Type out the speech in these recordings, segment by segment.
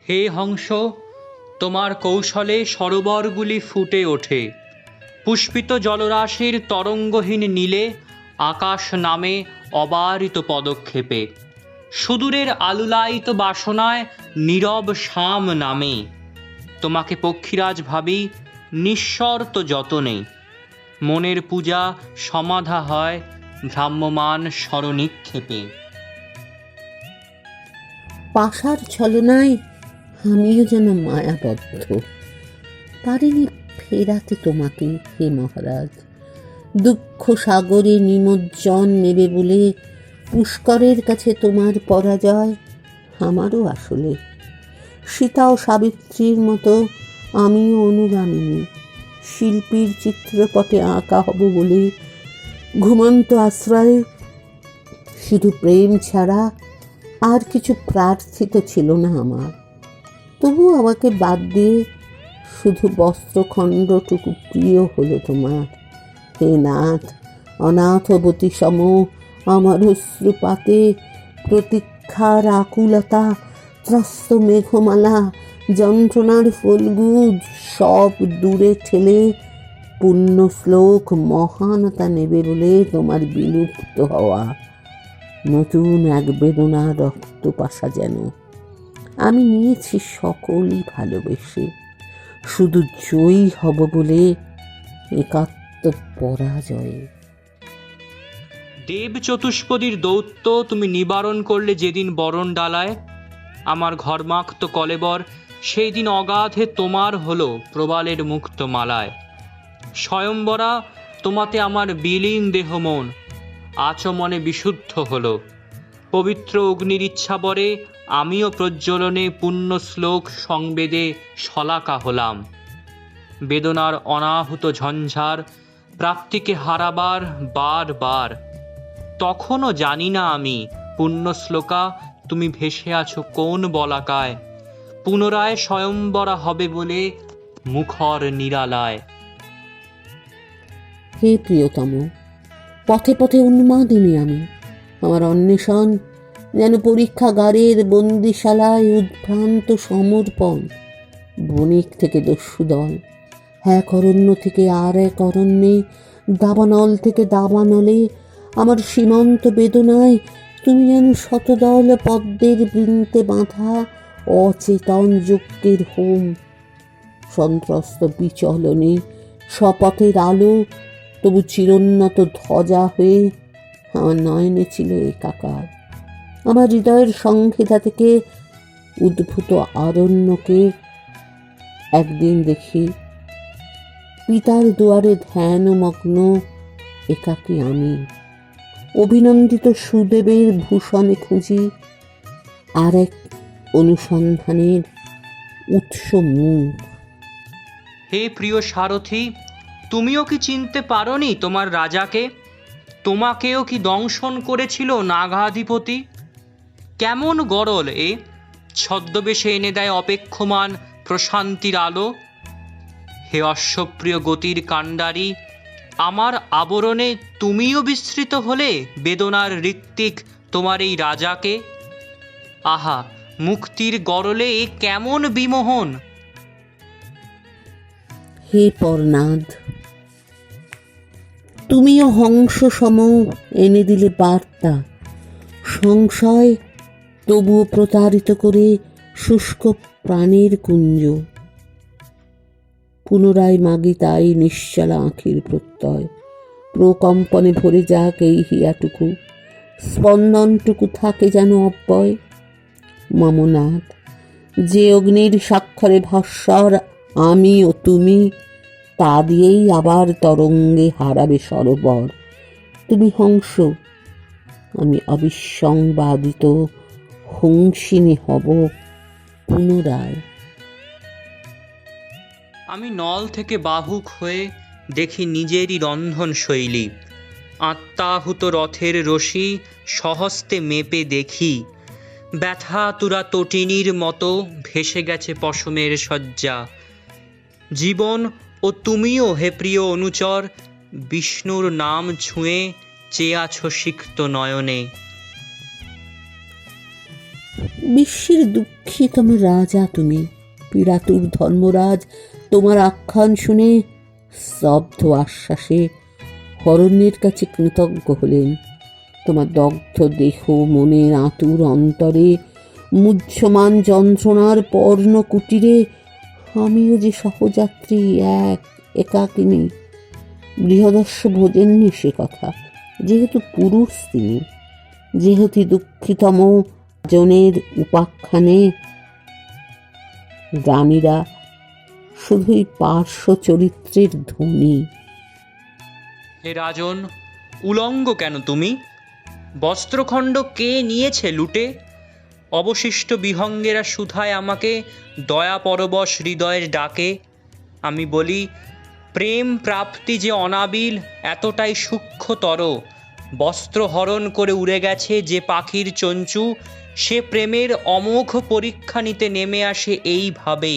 হে হংস, তোমার কৌশলে সরোবরগুলি ফুটে ওঠে, পুষ্পিত জলরাশির তরঙ্গহীন নীলে আকাশ নামে অবারিত পদক্ষেপে, সুদূরের আলুলায়িত বাসনায় নীরব শাম নামে। তোমাকে পক্ষীরাজ ভাবি নিঃশর্ত যতনে, মনের পূজা সমাধা হয় ভ্রাম্যমান স্মরণিক্ষেপে। পাশার ছলনায় আমিও যেন মায়াবদ্ধ, পারিনি ফেরাতে তোমাকে হে মহারাজ। দুঃখ সাগরে নিমজ্জন নেবে বলে পুষ্করের কাছে তোমার পরাজয় আমারও আসলে। সীতা ও সাবিত্রীর মতো আমিও অনুগামিনী, শিল্পীর চিত্রপটে আঁকা হব বলে ঘুমন্ত আশ্রয়ে শুধু প্রেম ছাড়া আর কিছু প্রার্থিত ছিল না আমার। তবু আমাকে বাদ দিয়ে শুধু বস্ত্রখণ্ডটুকু প্রিয় হলো তোমার। হে নাথ, অনাথবতী সম আমার অশ্রুপাতে প্রতীক্ষার আকুলতা, ত্রস্ত মেঘমালা, যন্ত্রণার ফলগুদ সব দূরে ঠেলে পুণ্য শ্লোক মহানতা নেবে বলে তোমার বিলুপ্ত হওয়া নতুন এক বেদনা রক্তপাশা যেন আমি নিয়েছি সকলই ভালোবেসে, শুধু জয়ী হব বলে একাত্ম পরাজয়ে। দেব চতুষ্পদীর দৌত্য তুমি নিবারণ করলে যেদিন বরণ ডালায়, আমার ঘর্মাক্ত কলেবর সেই দিন অগাধে তোমার হলো প্রবালের মুক্ত মালায়। স্বয়ম্বরা তোমাতে আমার বিলীন দেহ মন আচমনে বিশুদ্ধ হলো, পবিত্র অগ্নির ইচ্ছাবরে আমিও প্রজ্বলনে পুণ্য শ্লোক সংবেদে শলাকা হলাম। বেদনার অনাহুত ঝঞ্ঝার প্রাপ্তিকে হারাবার বার বার, তখনও জানি না আমি পুণ্যশ্লোকা তুমি ভেসে আছো কোন বলাকায়, পুনরায় স্বয়ম্বরা হবে বলে মুখর নিরালায়। হে প্রিয়তম, পথে পথে উন্মাদিনী আমি, আমার অন্বেষণ যেন পরীক্ষাগারের বন্দিশালায় উদ্ভ্রান্ত সমর্পণ। বণিক থেকে দস্যুদল, এক অরণ্য থেকে আর এক অরণ্যে, দাবানল থেকে দাবানলে, আমার সীমান্ত বেদনায় তুমি যেন শতদল পদ্মের বৃন্তে বাঁধা অচেতন যজ্ঞের হোম। সন্ত্রস্ত বিচলনে শপথের আলো তবু চিরোন্নত ধ্বজা হয়ে আমার নয়নে ছিল একাকার। আমার হৃদয়ের সংহিতা থেকে উদ্ভূত আরণ্যকে একদিন দেখি পিতার দুয়ারে ধ্যানমগ্ন একাকী আমি, অভিনন্দিত সুদেবের ভূষণে খুঁজি আর এক অনুসন্ধানের উৎস মুখ। হে প্রিয় সারথি, তুমিও কি চিনতে পারোনি তোমার রাজাকে? তোমাকেও কি দংশন করেছিল নাগাধিপতি? কেমন গরল এ, ছদ্মবেশে এনে দেয় অপেক্ষমান প্রশান্তির আলো। হে অশ্বপ্রিয় গতির কাণ্ডারি, আমার আবরণে তুমিও বিস্মৃত হলে বেদনার ঋত্বিক তোমার এই রাজাকে। আহা, মুক্তির গরলে এ কেমন বিমোহন! হে পরনাদ, তুমিও হংস সম এনে দিলে বার্তা, সংশয় তবুও প্রতারিত করে শুষ্ক প্রাণের কুঞ্জ। পুনরায় মাগি তাই নিশ্চলা আঁখির প্রত্যয়, প্রকম্পনে ভরে যাক এই হিয়াটুকু, স্পন্দনটুকু থাকে যেন অব্যয়। মমনাথ, যে অগ্নির স্বাক্ষরে ভাস্বর আমি ও তুমি, তা দিয়েই আবার তরঙ্গে হারাবে সরোবর। তুমি হংস, আমি অবিসংবাদিত হংসিনী হব পুনরায়। আমি নল থেকে বাহুক হয়ে দেখি নিজেরই রন্ধন শৈলী, আত্মাহুত রথের রশি সহস্তে মেপে দেখি, ব্যথা তুরা তটিনীর মতো ভেসে গেছে পশমের শয্যা। জীবন ও তুমিও হে প্রিয় অনুচর বিষ্ণুর নাম ছুঁয়ে চেয়ে আছো সিক্ত নয়নে। বিশ্বের দুঃখীতম রাজা তুমি। পীড়াতুর ধর্মরাজ তোমার আখ্যান শুনে স্তব্ধ আশ্বাসে হরণ্যের কাছে কৃতজ্ঞ হলেন। তোমার দগ্ধ দেহ, মনের আতুর অন্তরে, মুহ্যমান যন্ত্রণার পর্ণ কুটিরে আমিও যে সহযাত্রী, একাকিনী। বৃহদস্য ভোজেননি সে কথা, যেহেতু পুরুষ তিনি, যেহেতু দুঃখীতম জনের উপাখ্যানে রানীরা শুধুই পার্শ্ব চরিত্রের ধ্বনি। হে রাজন, উলঙ্গ কেন তুমি? বস্ত্রখণ্ড কে নিয়েছে লুটে? অবশিষ্ট বিহঙ্গেরা সুধায় আমাকে, দয়া পরবশ হৃদয়ের ডাকে। আমি বলি, প্রেম প্রাপ্তি যে অনাবিল, এতটাই সূক্ষ্মতর। বস্ত্র হরণ করে উড়ে গেছে যে পাখির চঞ্চু, সে প্রেমের অমোঘ পরীক্ষা নিতে নেমে আসে এইভাবে।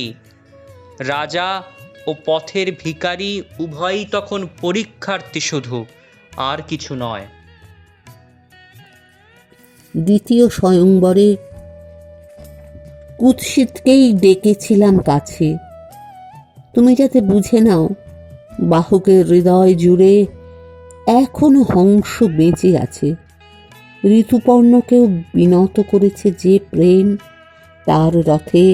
রাজা ও পথের ভিখারি উভয়ই তখন পরীক্ষার্থী শুধু, আর কিছু নয়। দ্বিতীয় স্বয়ংবরে কুৎসিতকেই ডেকেছিলাম কাছে, তুমি যাতে বুঝে নাও বাহকের হৃদয় জুড়ে এখনো হংস বেঁচে আছে। ঋতুপর্ণকেও বিনত করেছে যে প্রেম, তার রথে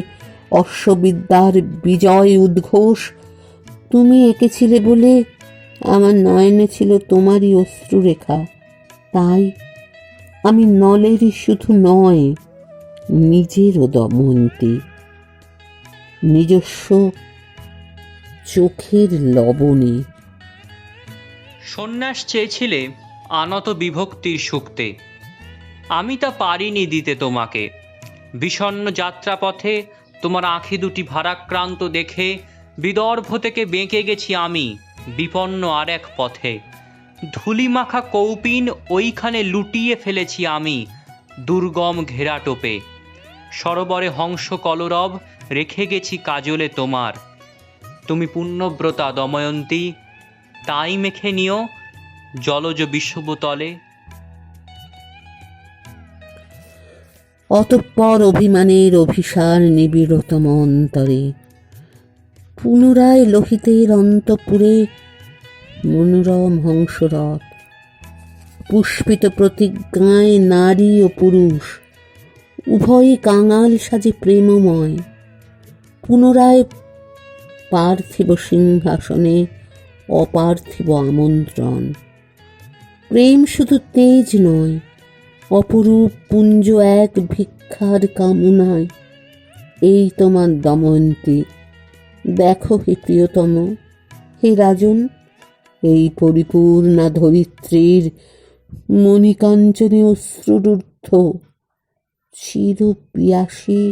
অশ্ববিদ্যার বিজয় উদ্ঘোষ তুমি এঁকেছিলে বলে আমার নয়নে ছিল তোমারই অশ্রুরেখা। তাই আমি নলেরই শুধু নয়, নিজেরও দময়ন্তী, নিজস্ব চোখের লবণে। সন্ন্যাস চেয়েছিলে আনত বিভক্তির সুক্তে, আমি তা পারিনি দিতে তোমাকে। বিষণ্ণ যাত্রাপথে তোমার আঁখি দুটি ভারাক্রান্ত দেখে বিদর্ভ থেকে বেঁকে গেছি আমি বিপন্ন আর এক পথে। ধুলিমাখা কৌপিন ওইখানে লুটিয়ে ফেলেছি আমি দুর্গম ঘেরাটোপে। সরোবরে হংস কলরব রেখে গেছি কাজলে তোমার। তুমি পুণ্যব্রতা দময়ন্তী, তাই মেখে নিও জলজ বিষুবতলে। অতঃপর অভিমানের অভিসার নিবিড়তম অন্তরে, পুনরায় লোহিতের অন্তঃপুরে মনোরম হংসরথ, পুষ্পিত প্রতিজ্ঞায় নারী ও পুরুষ উভয়ই কাঙাল সাজে প্রেমময়। পুনরায় পার্থিব সিংহাসনে অপার্থিব আমন্ত্রণ। প্রেম শুধু তেজ নয়, অপরূপ পুঞ্জ এক ভিক্ষার কামনায়। এই তোমার দময়ন্তী, দেখো হে প্রিয়তম, হে রাজন, এই পরিপূর্ণা ধরিত্রীর মণিকাঞ্চনে অশ্রুরূদ্ধ চির পিয়াসী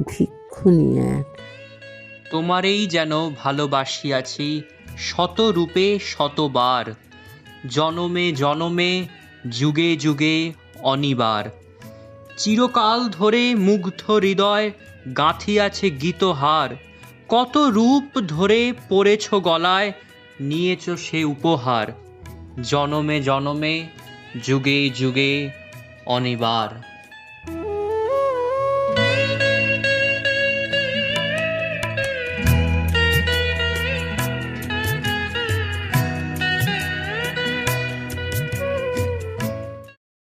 ভিক্ষুণী এক। তোমারেই যেন ভালোবাসিয়াছি শত রূপে শতবার, জনমে জনমে যুগে যুগে অনিবার। চিরকাল ধরে মুগ্ধ হৃদয় গাঁথিয়াছে গীতহার, কত রূপ ধরে পড়েছ গলায়, নিয়েছ সে উপহার। জনমে জনমে যুগে যুগে অনিবার।